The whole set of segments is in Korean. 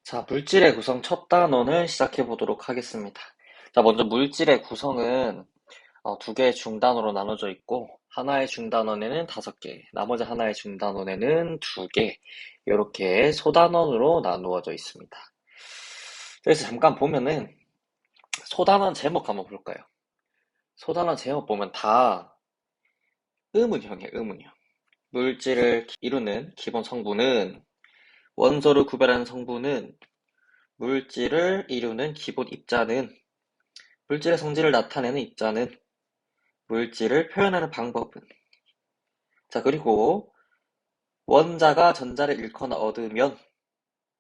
자, 물질의 구성 첫 단원을 시작해 보도록 하겠습니다. 자, 먼저 물질의 구성은 두 개의 중단원으로 나눠져 있고, 하나의 중단원에는 5개, 나머지 하나의 중단원에는 2개, 이렇게 소단원으로 나누어져 있습니다. 그래서 잠깐 보면은 소단원 제목 한번 볼까요? 소단원 제목 보면 다 의문형이에요, 의문형. 물질을 이루는 기본 성분은, 원소를 구별하는 성분은, 물질을 이루는 기본 입자는, 물질의 성질을 나타내는 입자는, 물질을 표현하는 방법은. 자, 그리고 원자가 전자를 잃거나 얻으면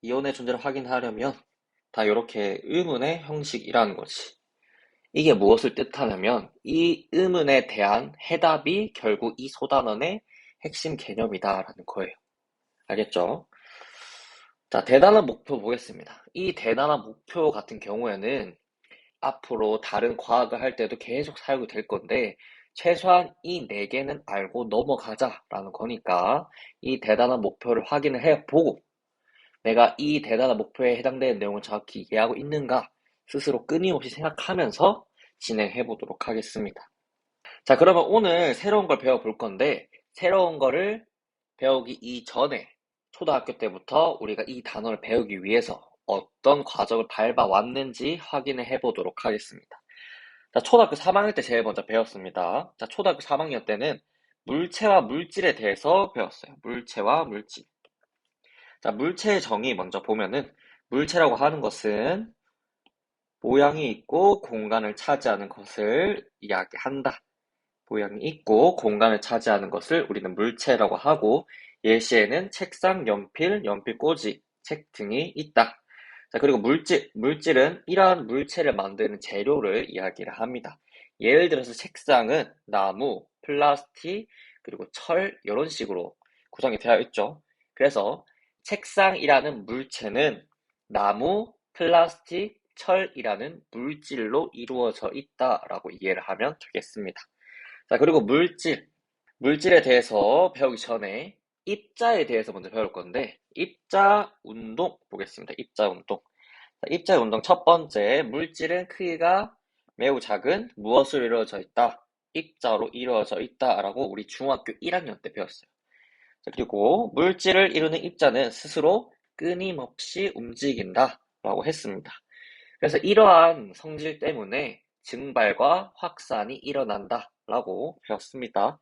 이온의 존재를 확인하려면 다 이렇게 의문의 형식이라는 거지. 이게 무엇을 뜻하냐면 이 의문에 대한 해답이 결국 이 소단원의 핵심 개념이다라는 거예요. 알겠죠? 자, 대단한 목표 보겠습니다. 이 대단한 목표 같은 경우에는 앞으로 다른 과학을 할 때도 계속 사용이 될 건데 최소한 이 4개는 알고 넘어가자라는 거니까 이 대단한 목표를 확인을 해보고 내가 이 대단한 목표에 해당되는 내용을 정확히 이해하고 있는가 스스로 끊임없이 생각하면서 진행해 보도록 하겠습니다. 자, 그러면 오늘 새로운 걸 배워볼 건데 새로운 거를 배우기 이전에 초등학교 때부터 우리가 이 단어를 배우기 위해서 어떤 과정을 밟아왔는지 확인을 해보도록 하겠습니다. 자, 초등학교 3학년 때 제일 먼저 배웠습니다. 자, 초등학교 3학년 때는 물체와 물질에 대해서 배웠어요. 물체와 물질. 자, 물체의 정의 먼저 보면은 물체라고 하는 것은 모양이 있고 공간을 차지하는 것을 이야기한다. 모양이 있고 공간을 차지하는 것을 우리는 물체라고 하고 예시에는 책상, 연필, 연필꽂이, 책 등이 있다. 자, 그리고 물질은 이러한 물체를 만드는 재료를 이야기를 합니다. 예를 들어서 책상은 나무, 플라스틱, 그리고 철 이런 식으로 구성이 되어 있죠. 그래서 책상이라는 물체는 나무, 플라스틱, 철이라는 물질로 이루어져 있다라고 이해를 하면 되겠습니다. 자, 그리고 물질에 대해서 배우기 전에 입자에 대해서 먼저 배울 건데, 입자 운동 보겠습니다. 입자 운동. 자, 입자 운동 첫 번째, 물질은 크기가 매우 작은 무엇으로 이루어져 있다? 입자로 이루어져 있다라고 우리 중학교 1학년 때 배웠어요. 자, 그리고 물질을 이루는 입자는 스스로 끊임없이 움직인다라고 했습니다. 그래서 이러한 성질 때문에 증발과 확산이 일어난다라고 배웠습니다.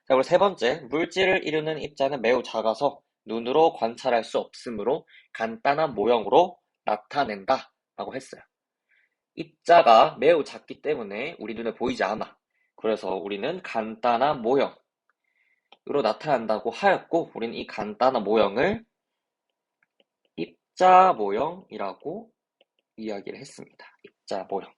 자, 그리고 세 번째, 물질을 이루는 입자는 매우 작아서 눈으로 관찰할 수 없으므로 간단한 모형으로 나타낸다라고 했어요. 입자가 매우 작기 때문에 우리 눈에 보이지 않아. 그래서 우리는 간단한 모형으로 나타난다고 하였고, 우리는 이 간단한 모형을 입자 모형이라고 이야기를 했습니다. 입자 모형.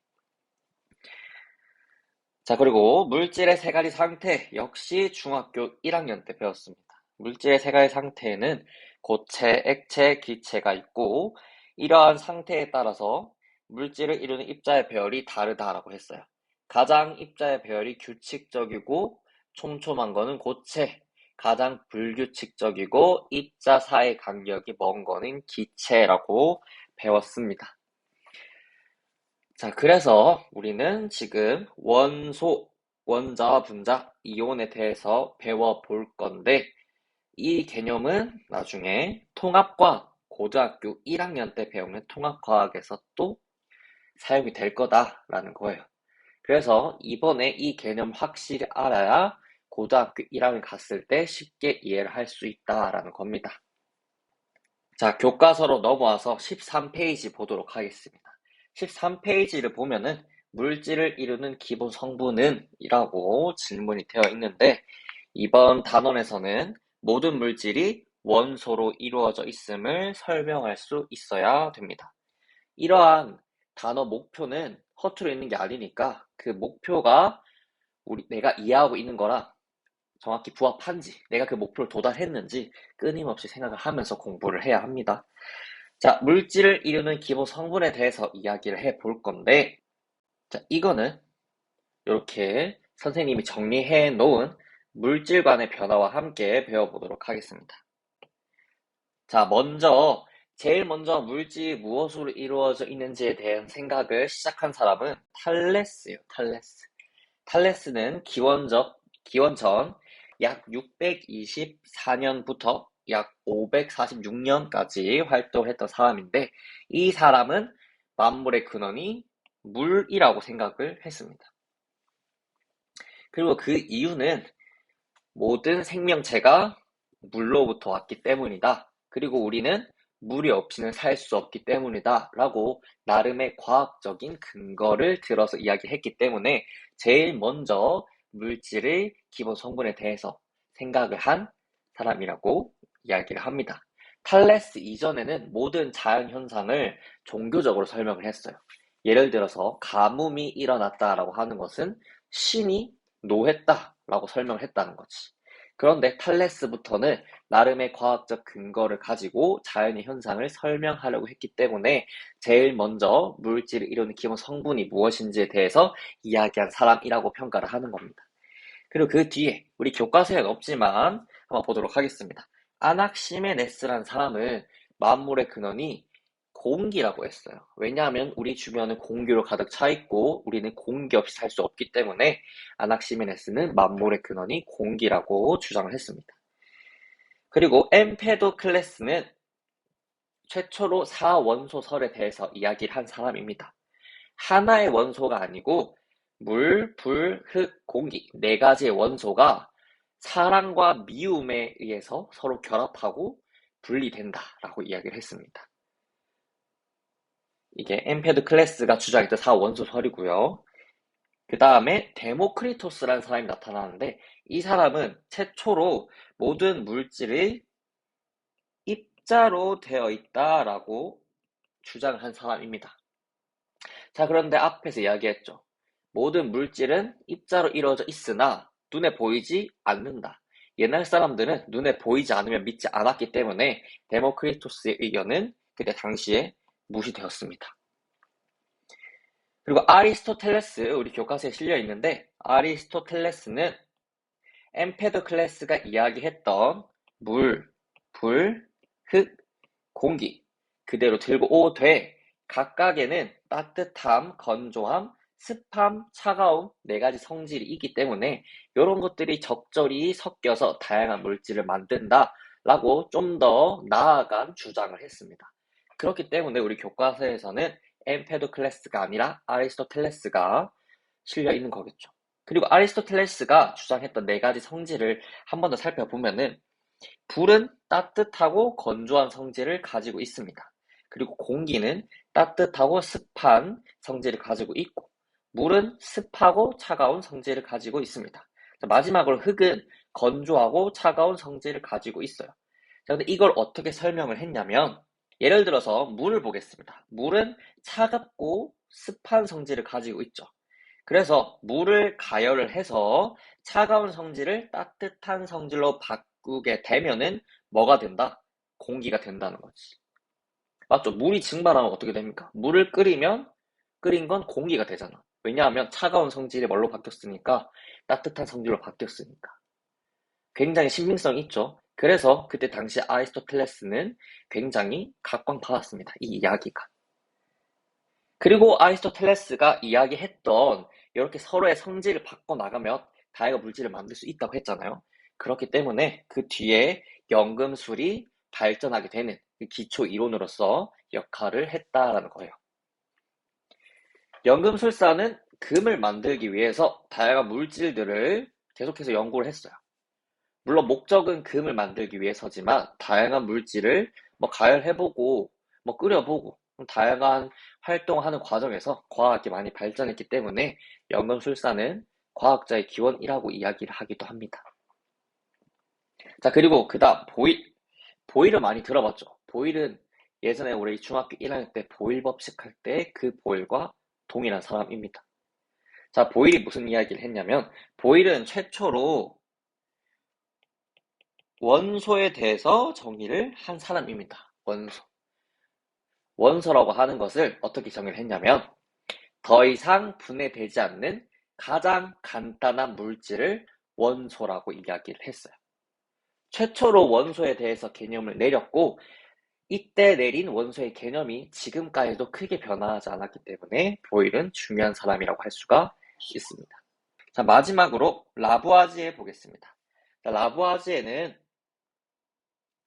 자, 그리고 물질의 세 가지 상태 역시 중학교 1학년 때 배웠습니다. 물질의 세 가지 상태에는 고체, 액체, 기체가 있고 이러한 상태에 따라서 물질을 이루는 입자의 배열이 다르다라고 했어요. 가장 입자의 배열이 규칙적이고 촘촘한 거는 고체, 가장 불규칙적이고 입자 사이 간격이 먼 거는 기체라고 배웠습니다. 자, 그래서 우리는 지금 원소, 원자와 분자, 이온에 대해서 배워볼 건데, 이 개념은 나중에 통합과학, 고등학교 1학년 때 배우는 통합과학에서 또 사용이 될 거다라는 거예요. 그래서 이번에 이 개념 확실히 알아야 고등학교 1학년 갔을 때 쉽게 이해를 할 수 있다라는 겁니다. 자, 교과서로 넘어와서 13페이지 보도록 하겠습니다. 13페이지를 보면은 물질을 이루는 기본 성분은 이라고 질문이 되어 있는데 이번 단원에서는 모든 물질이 원소로 이루어져 있음을 설명할 수 있어야 됩니다. 이러한 단어 목표는 허투루 있는 게 아니니까 그 목표가 내가 이해하고 있는 거랑 정확히 부합한지, 내가 그 목표를 도달했는지 끊임없이 생각을 하면서 공부를 해야 합니다. 자, 물질을 이루는 기본 성분에 대해서 이야기를 해볼 건데, 자, 이거는 이렇게 선생님이 정리해 놓은 물질 간의 변화와 함께 배워보도록 하겠습니다. 자, 먼저 제일 먼저 물질이 무엇으로 이루어져 있는지에 대한 생각을 시작한 사람은 탈레스예요. 탈레스. 탈레스는 기원전 약 624년부터 약 546년까지 활동했던 사람인데, 이 사람은 만물의 근원이 물이라고 생각을 했습니다. 그리고 그 이유는 모든 생명체가 물로부터 왔기 때문이다. 그리고 우리는 물이 없이는 살 수 없기 때문이다. 라고 나름의 과학적인 근거를 들어서 이야기했기 때문에 제일 먼저 물질의 기본 성분에 대해서 생각을 한 사람이라고 이야기를 합니다. 탈레스 이전에는 모든 자연 현상을 종교적으로 설명을 했어요. 예를 들어서 가뭄이 일어났다라고 하는 것은 신이 노했다라고 설명을 했다는 거지. 그런데 탈레스부터는 나름의 과학적 근거를 가지고 자연의 현상을 설명하려고 했기 때문에 제일 먼저 물질을 이루는 기본 성분이 무엇인지에 대해서 이야기한 사람이라고 평가를 하는 겁니다. 그리고 그 뒤에 우리 교과서에는 없지만 한번 보도록 하겠습니다. 아낙시메네스라는 사람은 만물의 근원이 공기라고 했어요. 왜냐하면 우리 주변은 공기로 가득 차 있고 우리는 공기 없이 살 수 없기 때문에 아낙시메네스는 만물의 근원이 공기라고 주장을 했습니다. 그리고 엠페도클레스는 최초로 사원소설에 대해서 이야기를 한 사람입니다. 하나의 원소가 아니고 물, 불, 흙, 공기 네 가지의 원소가 사랑과 미움에 의해서 서로 결합하고 분리된다라고 이야기를 했습니다. 이게 엠페도클레스가 주장했던 사원소설이고요. 그 다음에 데모크리토스라는 사람이 나타나는데 이 사람은 최초로 모든 물질이 입자로 되어 있다라고 주장을 한 사람입니다. 자, 그런데 앞에서 이야기했죠. 모든 물질은 입자로 이루어져 있으나 눈에 보이지 않는다. 옛날 사람들은 눈에 보이지 않으면 믿지 않았기 때문에 데모크리토스의 의견은 그때 당시에 무시되었습니다. 그리고 아리스토텔레스, 우리 교과서에 실려 있는데 아리스토텔레스는 엠페도클레스가 이야기했던 물, 불, 흙, 공기 그대로 들고 오되 각각에는 따뜻함, 건조함, 습함, 차가움 네 가지 성질이 있기 때문에 이런 것들이 적절히 섞여서 다양한 물질을 만든다라고 좀 더 나아간 주장을 했습니다. 그렇기 때문에 우리 교과서에서는 엠페도클레스가 아니라 아리스토텔레스가 실려 있는 거겠죠. 그리고 아리스토텔레스가 주장했던 네 가지 성질을 한 번 더 살펴보면은 불은 따뜻하고 건조한 성질을 가지고 있습니다. 그리고 공기는 따뜻하고 습한 성질을 가지고 있고 물은 습하고 차가운 성질을 가지고 있습니다. 자, 마지막으로 흙은 건조하고 차가운 성질을 가지고 있어요. 자, 근데 이걸 어떻게 설명을 했냐면 예를 들어서 물을 보겠습니다. 물은 차갑고 습한 성질을 가지고 있죠. 그래서 물을 가열을 해서 차가운 성질을 따뜻한 성질로 바꾸게 되면은 뭐가 된다? 공기가 된다는 거지. 맞죠? 물이 증발하면 어떻게 됩니까? 물을 끓이면 끓인 건 공기가 되잖아. 왜냐하면 차가운 성질이 뭘로 바뀌었으니까 따뜻한 성질로 바뀌었으니까. 굉장히 신빙성이 있죠. 그래서 그때 당시 아리스토텔레스는 굉장히 각광받았습니다. 이 이야기가. 그리고 아리스토텔레스가 이야기했던 이렇게 서로의 성질을 바꿔나가면 다양한 물질을 만들 수 있다고 했잖아요. 그렇기 때문에 그 뒤에 연금술이 발전하게 되는 그 기초 이론으로서 역할을 했다라는 거예요. 연금술사는 금을 만들기 위해서 다양한 물질들을 계속해서 연구를 했어요. 물론 목적은 금을 만들기 위해서지만 다양한 물질을 가열해보고 끓여보고 다양한 활동하는 과정에서 과학이 많이 발전했기 때문에 연금술사는 과학자의 기원이라고 이야기를 하기도 합니다. 자, 그리고 그다음 보일을 많이 들어봤죠. 보일은 예전에 우리 중학교 1학년 때 보일 법칙 할 때 그 보일과 동일한 사람입니다. 자, 보일이 무슨 이야기를 했냐면 보일은 최초로 원소에 대해서 정의를 한 사람입니다. 원소. 원소라고 하는 것을 어떻게 정의를 했냐면 더 이상 분해되지 않는 가장 간단한 물질을 원소라고 이야기를 했어요. 최초로 원소에 대해서 개념을 내렸고 이때 내린 원소의 개념이 지금까지도 크게 변화하지 않았기 때문에 보일은 중요한 사람이라고 할 수가 있습니다. 자, 마지막으로 라부아지에 보겠습니다. 자, 라부아지에는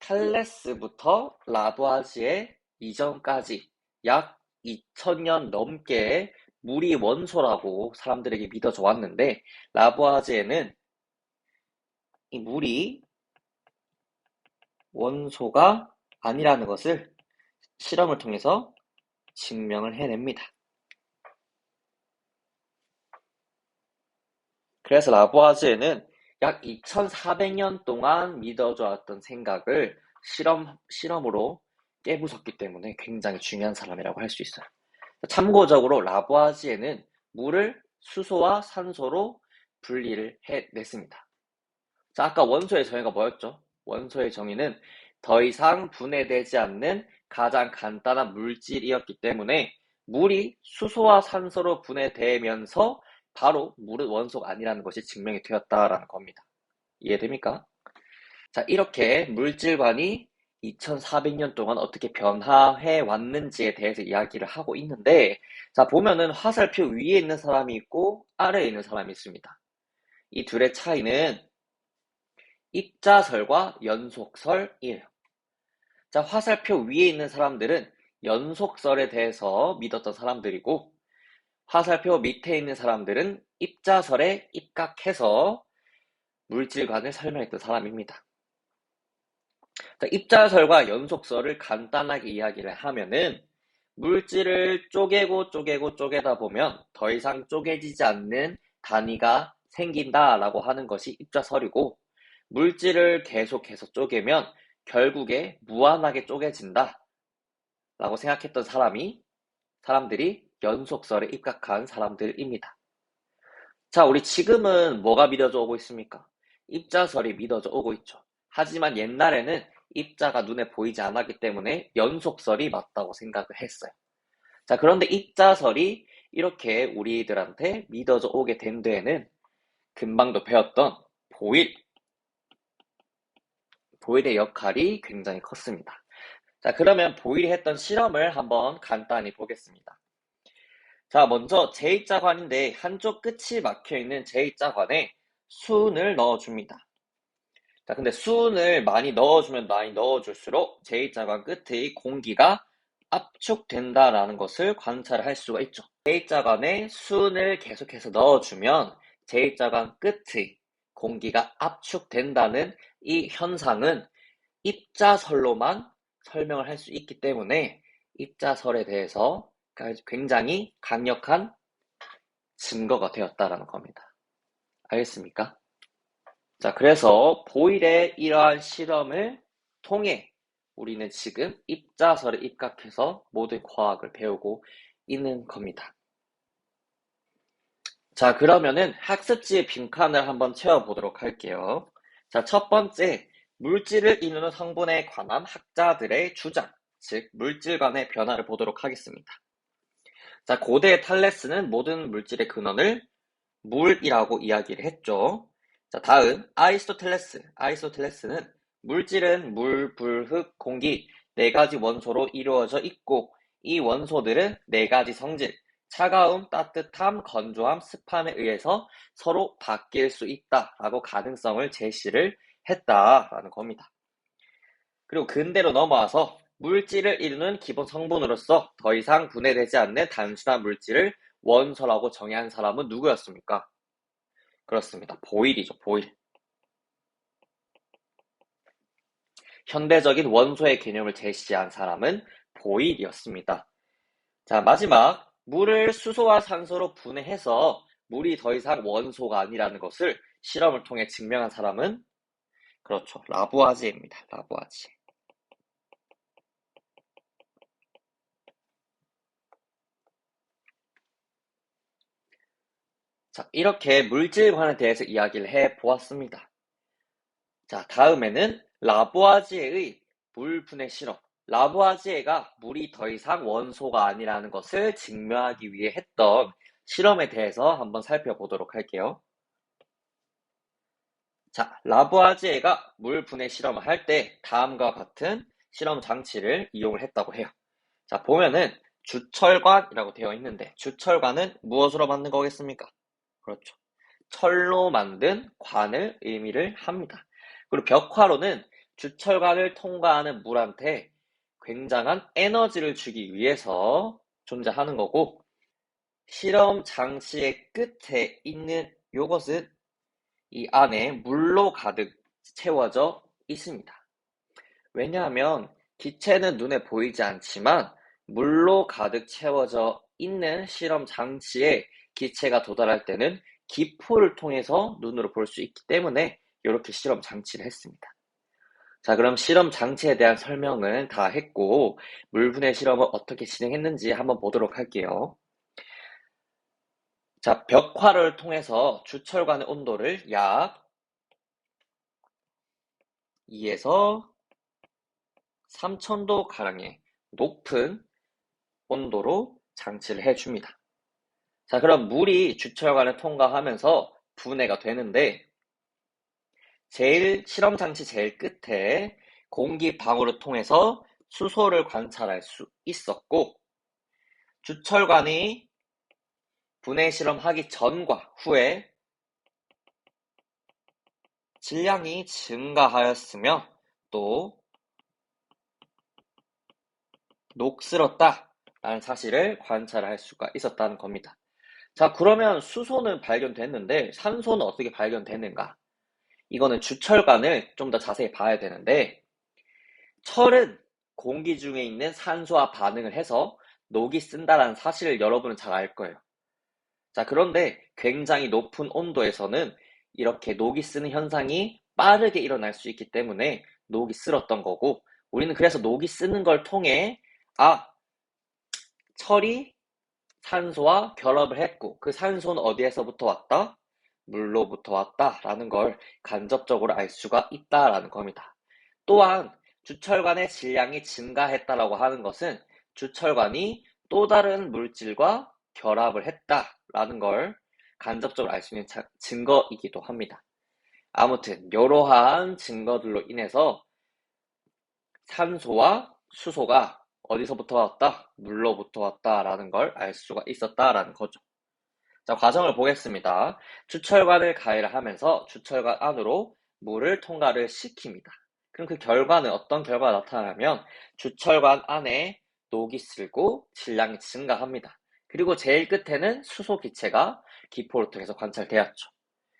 탈레스부터 라부아지에 이전까지 약 2000년 넘게 물이 원소라고 사람들에게 믿어져 왔는데, 라부아지에는 이 물이 원소가 아니라는 것을 실험을 통해서 증명을 해냅니다. 그래서 라부아지에는 약 2400년 동안 믿어져 왔던 생각을 실험으로 깨부쉈기 때문에 굉장히 중요한 사람이라고 할 수 있어요. 참고적으로 라부아지에는 물을 수소와 산소로 분리를 해냈습니다. 자, 아까 원소의 정의가 뭐였죠? 원소의 정의는 더 이상 분해되지 않는 가장 간단한 물질이었기 때문에 물이 수소와 산소로 분해되면서 바로 물은 원소가 아니라는 것이 증명이 되었다라는 겁니다. 이해됩니까? 자, 이렇게 물질관이 2400년 동안 어떻게 변화해 왔는지에 대해서 이야기를 하고 있는데, 자, 보면은 화살표 위에 있는 사람이 있고 아래에 있는 사람이 있습니다. 이 둘의 차이는 입자설과 연속설이에요. 자, 화살표 위에 있는 사람들은 연속설에 대해서 믿었던 사람들이고, 화살표 밑에 있는 사람들은 입자설에 입각해서 물질관을 설명했던 사람입니다. 자, 입자설과 연속설을 간단하게 이야기를 하면은 물질을 쪼개다 보면 더 이상 쪼개지지 않는 단위가 생긴다라고 하는 것이 입자설이고, 물질을 계속해서 쪼개면 결국에 무한하게 쪼개진다 라고 생각했던 사람들이 연속설에 입각한 사람들입니다. 자, 우리 지금은 뭐가 믿어져 오고 있습니까? 입자설이 믿어져 오고 있죠. 하지만 옛날에는 입자가 눈에 보이지 않았기 때문에 연속설이 맞다고 생각을 했어요. 자, 그런데 입자설이 이렇게 우리들한테 믿어져 오게 된 데에는 금방도 배웠던 보일의 역할이 굉장히 컸습니다. 자, 그러면 보일이 했던 실험을 한번 간단히 보겠습니다. 자, 먼저 제2자관인데 한쪽 끝이 막혀있는 제2자관에 수은을 넣어줍니다. 자, 근데 수은을 많이 넣어주면 많이 넣어줄수록 제2자관 끝의 공기가 압축된다라는 것을 관찰할 수가 있죠. 제2자관에 수은을 계속해서 넣어주면 제2자관 끝의 공기가 압축된다는 이 현상은 입자설로만 설명을 할 수 있기 때문에 입자설에 대해서 굉장히 강력한 증거가 되었다라는 겁니다. 알겠습니까? 자, 그래서 보일의 이러한 실험을 통해 우리는 지금 입자설에 입각해서 모든 과학을 배우고 있는 겁니다. 자, 그러면은 학습지의 빈칸을 한번 채워보도록 할게요. 자, 첫 번째, 물질을 이루는 성분에 관한 학자들의 주장, 즉 물질관의 변화를 보도록 하겠습니다. 자, 고대 탈레스는 모든 물질의 근원을 물이라고 이야기를 했죠. 자, 다음 아리스토텔레스는 물질은 물, 불, 흙, 공기 네 가지 원소로 이루어져 있고 이 원소들은 네 가지 성질, 차가움, 따뜻함, 건조함, 습함에 의해서 서로 바뀔 수 있다라고 가능성을 제시를 했다라는 겁니다. 그리고 근대로 넘어와서 물질을 이루는 기본 성분으로서 더 이상 분해되지 않는 단순한 물질을 원소라고 정의한 사람은 누구였습니까? 그렇습니다. 보일이죠, 보일. 현대적인 원소의 개념을 제시한 사람은 보일이었습니다. 자, 마지막, 물을 수소와 산소로 분해해서 물이 더 이상 원소가 아니라는 것을 실험을 통해 증명한 사람은 그렇죠, 라부아지에입니다. 라부아지에. 자, 이렇게 물질관에 대해서 이야기를 해보았습니다. 자, 다음에는 라부아지에의 물 분해 실험. 라부아지에가 물이 더 이상 원소가 아니라는 것을 증명하기 위해 했던 실험에 대해서 한번 살펴보도록 할게요. 자, 라부아지에가 물 분해 실험을 할 때 다음과 같은 실험 장치를 이용을 했다고 해요. 자, 보면은 주철관이라고 되어 있는데 주철관은 무엇으로 만든 거겠습니까? 그렇죠. 철로 만든 관을 의미를 합니다. 그리고 벽화로는 주철관을 통과하는 물한테 굉장한 에너지를 주기 위해서 존재하는 거고, 실험 장치의 끝에 있는 요것은 이 안에 물로 가득 채워져 있습니다. 왜냐하면 기체는 눈에 보이지 않지만 물로 가득 채워져 있는 실험 장치에 기체가 도달할 때는 기포를 통해서 눈으로 볼 수 있기 때문에 이렇게 실험 장치를 했습니다. 자, 그럼 실험 장치에 대한 설명은 다 했고 물분해 실험을 어떻게 진행했는지 한번 보도록 할게요. 자, 벽화를 통해서 주철관의 온도를 약 2에서 3000도 가량의 높은 온도로 장치를 해줍니다. 자, 그럼 물이 주철관을 통과하면서 분해가 되는데 실험 장치 제일 끝에 공기 방울을 통해서 수소를 관찰할 수 있었고, 주철관이 분해 실험하기 전과 후에 질량이 증가하였으며 또 녹슬었다라는 사실을 관찰할 수가 있었다는 겁니다. 자, 그러면 수소는 발견됐는데 산소는 어떻게 발견되는가? 이거는 주철관을 좀 더 자세히 봐야 되는데, 철은 공기 중에 있는 산소와 반응을 해서 녹이 쓴다는 사실을 여러분은 잘 알 거예요. 자, 그런데 굉장히 높은 온도에서는 이렇게 녹이 쓰는 현상이 빠르게 일어날 수 있기 때문에 녹이 쓸었던 거고, 우리는 그래서 녹이 쓰는 걸 통해 철이 산소와 결합을 했고 그 산소는 어디에서부터 왔다? 물로부터 왔다라는 걸 간접적으로 알 수가 있다라는 겁니다. 또한 주철관의 질량이 증가했다라고 하는 것은 주철관이 또 다른 물질과 결합을 했다라는 걸 간접적으로 알 수 있는 증거이기도 합니다. 아무튼 이러한 증거들로 인해서 산소와 수소가 어디서부터 왔다? 물로부터 왔다라는 걸 알 수가 있었다라는 거죠. 자, 과정을 보겠습니다. 주철관을 가열을 하면서 주철관 안으로 물을 통과를 시킵니다. 그럼 그 결과는 어떤 결과가 나타나냐면 주철관 안에 녹이 슬고 질량이 증가합니다. 그리고 제일 끝에는 수소 기체가 기포를 통해서 관찰되었죠.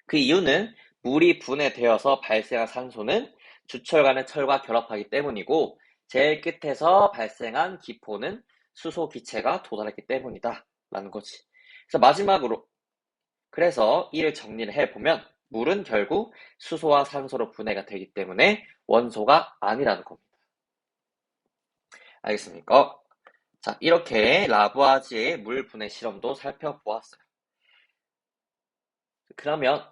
그 이유는 물이 분해되어서 발생한 산소는 주철관의 철과 결합하기 때문이고 제일 끝에서 발생한 기포는 수소 기체가 도달했기 때문이다 라는 거지. 그래서 마지막으로, 그래서 이를 정리를 해보면 물은 결국 수소와 산소로 분해가 되기 때문에 원소가 아니라는 겁니다. 알겠습니까? 자, 이렇게 라부아지의 물 분해 실험도 살펴보았어요. 그러면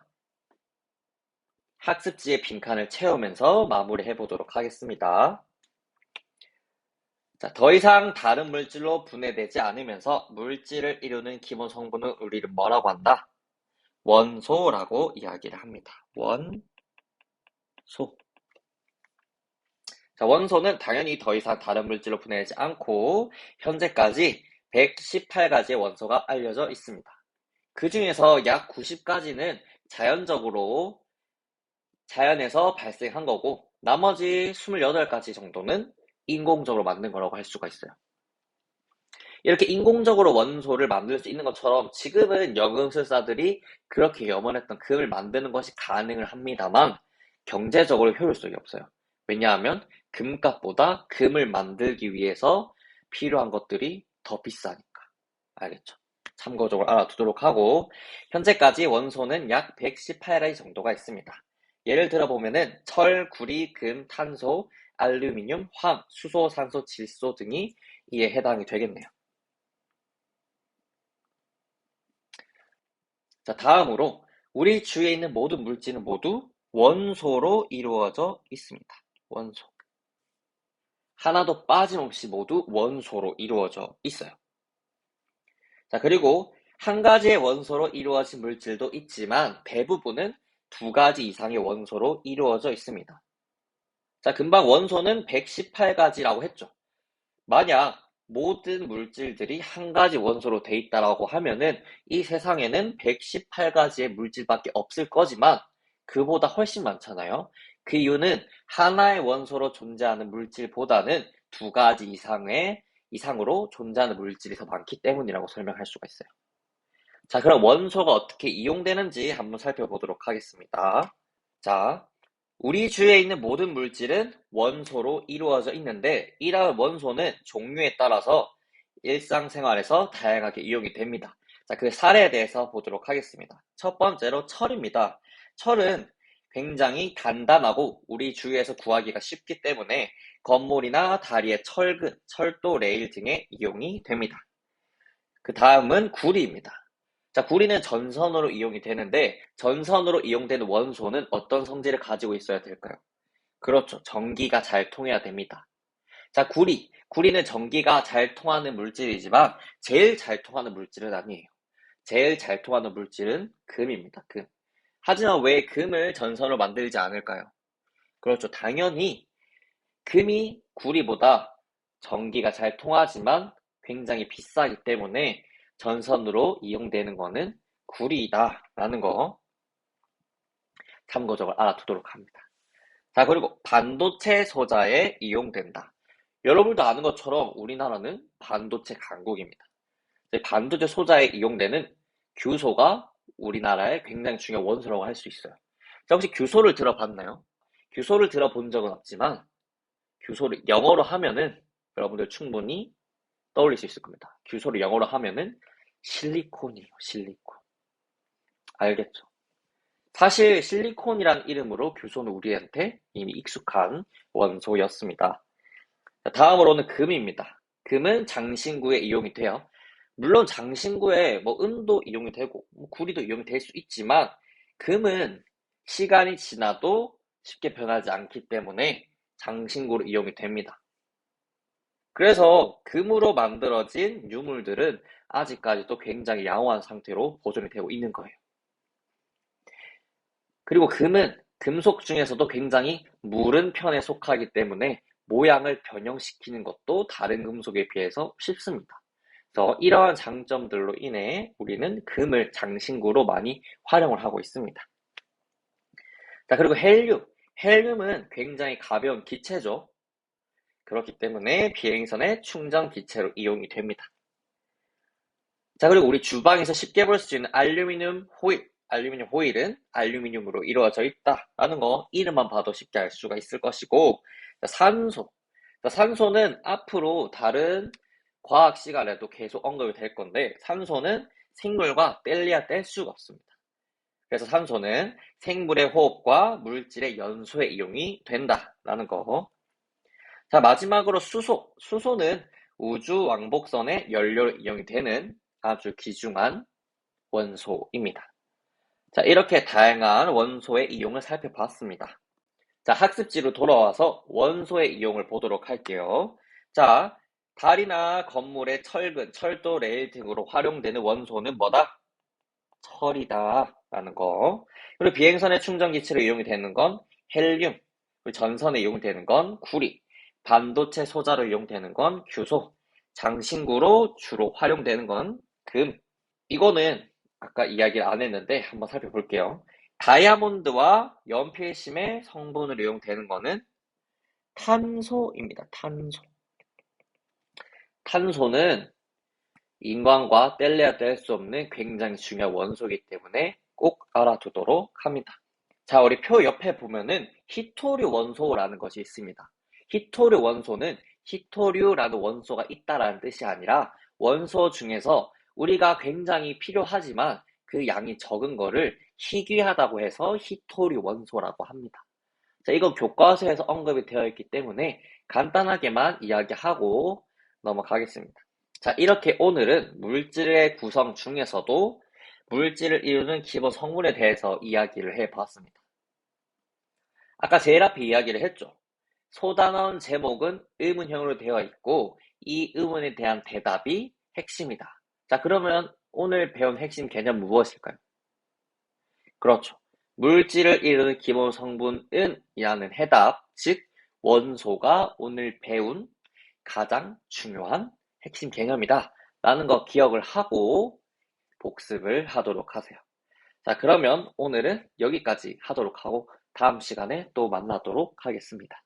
학습지의 빈칸을 채우면서 마무리해 보도록 하겠습니다. 자, 더 이상 다른 물질로 분해되지 않으면서 물질을 이루는 기본 성분은 우리는 뭐라고 한다? 원소라고 이야기를 합니다. 원소. 자, 원소는 당연히 더 이상 다른 물질로 분해되지 않고 현재까지 118가지의 원소가 알려져 있습니다. 그 중에서 약 90가지는 자연에서 발생한 거고 나머지 28가지 정도는 인공적으로 만든 거라고 할 수가 있어요. 이렇게 인공적으로 원소를 만들 수 있는 것처럼 지금은 연금술사들이 그렇게 염원했던 금을 만드는 것이 가능을 합니다만 경제적으로 효율성이 없어요. 왜냐하면 금값보다 금을 만들기 위해서 필요한 것들이 더 비싸니까. 알겠죠? 참고적으로 알아두도록 하고 현재까지 원소는 약 118가지 정도가 있습니다. 예를 들어 보면은 철, 구리, 금, 탄소, 알루미늄, 황, 수소, 산소, 질소 등이 이에 해당이 되겠네요. 자, 다음으로 우리 주위에 있는 모든 물질은 모두 원소로 이루어져 있습니다. 원소. 하나도 빠짐없이 모두 원소로 이루어져 있어요. 자, 그리고 한 가지의 원소로 이루어진 물질도 있지만 대부분은 두 가지 이상의 원소로 이루어져 있습니다. 자, 금방 원소는 118가지라고 했죠. 만약 모든 물질들이 한 가지 원소로 돼 있다라고 하면은 이 세상에는 118가지의 물질밖에 없을 거지만 그보다 훨씬 많잖아요. 그 이유는 하나의 원소로 존재하는 물질보다는 두 가지 이상으로 존재하는 물질이 더 많기 때문이라고 설명할 수가 있어요. 자, 그럼 원소가 어떻게 이용되는지 한번 살펴보도록 하겠습니다. 자, 우리 주위에 있는 모든 물질은 원소로 이루어져 있는데 이러한 원소는 종류에 따라서 일상생활에서 다양하게 이용이 됩니다. 자, 그 사례에 대해서 보도록 하겠습니다. 첫 번째로 철입니다. 철은 굉장히 단단하고 우리 주위에서 구하기가 쉽기 때문에 건물이나 다리의 철근, 철도 레일 등에 이용이 됩니다. 그 다음은 구리입니다. 자, 구리는 전선으로 이용이 되는데 전선으로 이용되는 원소는 어떤 성질을 가지고 있어야 될까요? 그렇죠. 전기가 잘 통해야 됩니다. 자, 구리는 전기가 잘 통하는 물질이지만 제일 잘 통하는 물질은 아니에요. 제일 잘 통하는 물질은 금입니다. 금. 하지만 왜 금을 전선으로 만들지 않을까요? 그렇죠. 당연히 금이 구리보다 전기가 잘 통하지만 굉장히 비싸기 때문에 전선으로 이용되는 거는 구리다라는 거 참고적으로 알아두도록 합니다. 자, 그리고 반도체 소자에 이용된다. 여러분도 아는 것처럼 우리나라는 반도체 강국입니다. 반도체 소자에 이용되는 규소가 우리나라의 굉장히 중요한 원소라고 할 수 있어요. 자, 혹시 규소를 들어봤나요? 규소를 들어본 적은 없지만 규소를 영어로 하면은 여러분들 충분히 떠올릴 수 있을 겁니다. 규소를 영어로 하면은 실리콘이에요. 실리콘. 알겠죠? 사실 실리콘이란 이름으로 규소는 우리한테 이미 익숙한 원소였습니다. 다음으로는 금입니다. 금은 장신구에 이용이 돼요. 물론 장신구에 은도 이용이 되고 구리도 이용이 될 수 있지만 금은 시간이 지나도 쉽게 변하지 않기 때문에 장신구로 이용이 됩니다. 그래서 금으로 만들어진 유물들은 아직까지도 굉장히 양호한 상태로 보존이 되고 있는 거예요. 그리고 금은 금속 중에서도 굉장히 무른 편에 속하기 때문에 모양을 변형시키는 것도 다른 금속에 비해서 쉽습니다. 그래서 이러한 장점들로 인해 우리는 금을 장신구로 많이 활용을 하고 있습니다. 자, 그리고 헬륨. 헬륨은 굉장히 가벼운 기체죠. 그렇기 때문에 비행선의 충전 기체로 이용이 됩니다. 자, 그리고 우리 주방에서 쉽게 볼 수 있는 알루미늄 호일. 알루미늄 호일은 알루미늄으로 이루어져 있다라는 거 이름만 봐도 쉽게 알 수가 있을 것이고, 산소. 산소는 앞으로 다른 과학 시간에도 계속 언급이 될 건데, 산소는 생물과 뗄래야 뗄 수가 없습니다. 그래서 산소는 생물의 호흡과 물질의 연소에 이용이 된다라는 거. 자, 마지막으로 수소. 수소는 우주 왕복선의 연료로 이용이 되는 아주 귀중한 원소입니다. 자, 이렇게 다양한 원소의 이용을 살펴봤습니다. 자, 학습지로 돌아와서 원소의 이용을 보도록 할게요. 자, 달이나 건물의 철근, 철도, 레일 등으로 활용되는 원소는 뭐다? 철이다 라는 거. 그리고 비행선의 충전기체로 이용이 되는 건 헬륨, 그리고 전선에 이용되는 건 구리, 반도체 소자로 이용되는 건 규소, 장신구로 주로 활용되는 건 금. 이거는 아까 이야기를 안 했는데 한번 살펴볼게요. 다이아몬드와 연필심의 성분으로 이용되는 거는 탄소입니다. 탄소. 탄소는 인간과 뗄래야 뗄 수 없는 굉장히 중요한 원소이기 때문에 꼭 알아두도록 합니다. 자, 우리 표 옆에 보면은 히토류 원소라는 것이 있습니다. 히토류 원소는 히토류라는 원소가 있다라는 뜻이 아니라 원소 중에서 우리가 굉장히 필요하지만 그 양이 적은 거를 희귀하다고 해서 히토류 원소라고 합니다. 자, 이건 교과서에서 언급이 되어 있기 때문에 간단하게만 이야기하고 넘어가겠습니다. 자, 이렇게 오늘은 물질의 구성 중에서도 물질을 이루는 기본 성분에 대해서 이야기를 해봤습니다. 아까 제일 앞에 이야기를 했죠. 소단원 제목은 의문형으로 되어 있고 이 의문에 대한 대답이 핵심이다. 자, 그러면 오늘 배운 핵심 개념은 무엇일까요? 그렇죠. 물질을 이루는 기본 성분은 이라는 해답, 즉 원소가 오늘 배운 가장 중요한 핵심 개념이다. 라는 거 기억을 하고 복습을 하도록 하세요. 자, 그러면 오늘은 여기까지 하도록 하고 다음 시간에 또 만나도록 하겠습니다.